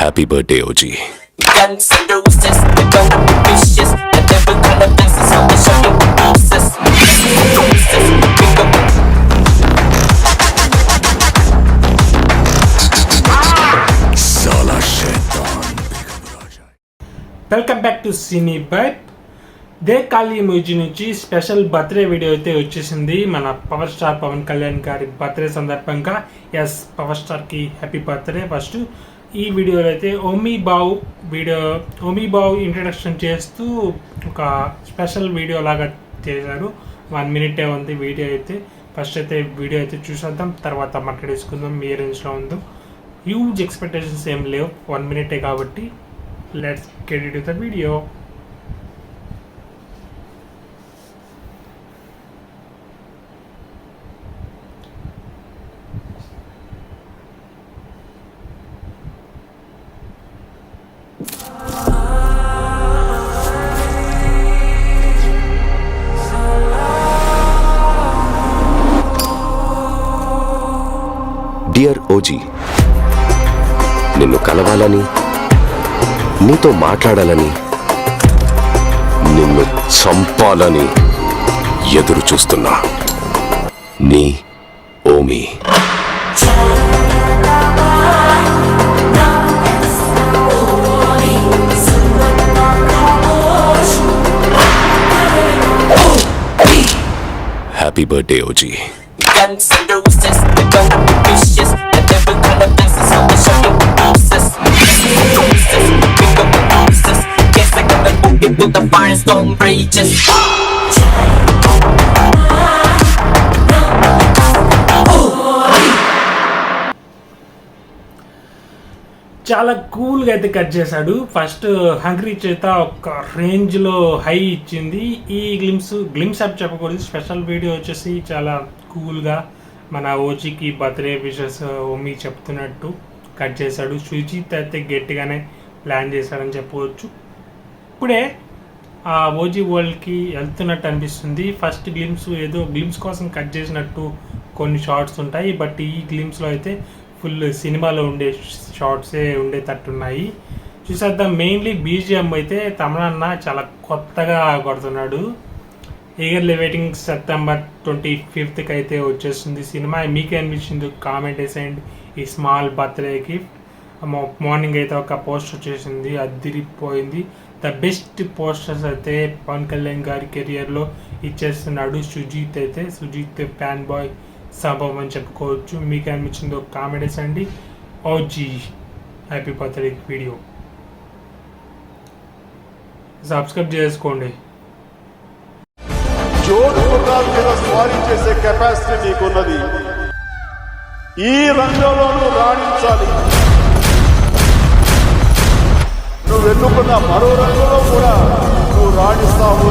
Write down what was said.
Happy birthday OG. Guns and roses, the gun vicious, the devil kind of dances on the show you bruises. Welcome back to Cine Bite. దే Kaali movie నుంచి special birthday video అయితే వచ్చేసింది మన power star Pawan Kalyan గారి birthday సందర్భంగా. Yes, power స్టార్కి happy birthday. First ఈ వీడియోలో అయితే ఓమీ బావ్ ఇంట్రడక్షన్ చేస్తూ ఒక స్పెషల్ వీడియో లాగా చేశారు. 1 minute ఉంది వీడియో అయితే. ఫస్ట్ అయితే వీడియో అయితే చూసేద్దాం, తర్వాత మాట్లాడేసుకుందాం ఏ రేంజ్లో ఉందో. హ్యూజ్ ఎక్స్పెక్టేషన్స్ ఏం లేవు, 1 minute కాబట్టి. Let's get into the video. Dear OG, నిన్ను కలవాలని, నీతో మాట్లాడాలని, నిన్ను చంపాలని ఎదురు చూస్తున్నా. నీ owe me. Happy birthday OG. Guns and roses, the gun vicious, the devil kind of dances on the show you bruises. Guess I got the boogie to the firestone rages. చాలా కూల్గా అయితే కట్ చేశాడు. ఫస్ట్ హంగ్రీ చేత ఒక రేంజ్లో high ఇచ్చింది. ఈ glimpse up చెప్పకూడదు, స్పెషల్ వీడియో వచ్చేసి చాలా కూల్గా మన ఓజీకి బర్త్డే విషెస్ ఓమీ చెప్తున్నట్టు కట్ చేశాడు. సుజిత్ అయితే గట్టిగానే ప్లాన్ చేశాడని చెప్పవచ్చు. ఇప్పుడే ఆ ఓజీ వరల్డ్కి వెళ్తున్నట్టు అనిపిస్తుంది. ఫస్ట్ గ్లిమ్స్ కోసం కట్ చేసినట్టు కొన్ని షార్ట్స్ ఉంటాయి, బట్ ఈ గ్లిమ్స్లో అయితే ఫుల్ సినిమాలో ఉండే షార్ట్సే ఉండేటట్టున్నాయి. చూసేద్దాం. మెయిన్లీ బీజిఎం అయితే తమనన్న చాలా కొత్తగా కొడుతున్నాడు. ఈగర్లీ వెయిటింగ్ సెప్టెంబర్ 25th అయితే వచ్చేస్తుంది సినిమా. మీకే అనిపించింది కామెంట్ వేసేయండి. ఈ స్మాల్ బర్త్డేకి మార్నింగ్ అయితే ఒక పోస్ట్ వచ్చేసింది, అదిరిపోయింది. ద బెస్ట్ పోస్టర్స్ అయితే పవన్ కళ్యాణ్ గారి కెరియర్లో ఇచ్చేస్తున్నాడు సుజిత్ ఫ్యాన్ బాయ్ సంభవం అని చెప్పుకోవచ్చు. మీకు అనిపించిందో కామెంట్ వేసండి. OG happy birthday video subscribe చేసుకోండి. జోడు గుర్రాల మీద స్వారీ చేసే కెపాసిటీ నీకున్నది. ఈ రంగంలోనూ రాణించాలి. నువ్వు ఎన్నుకున్న మరో రంగంలో కూడా నువ్వు రాణిస్తావు.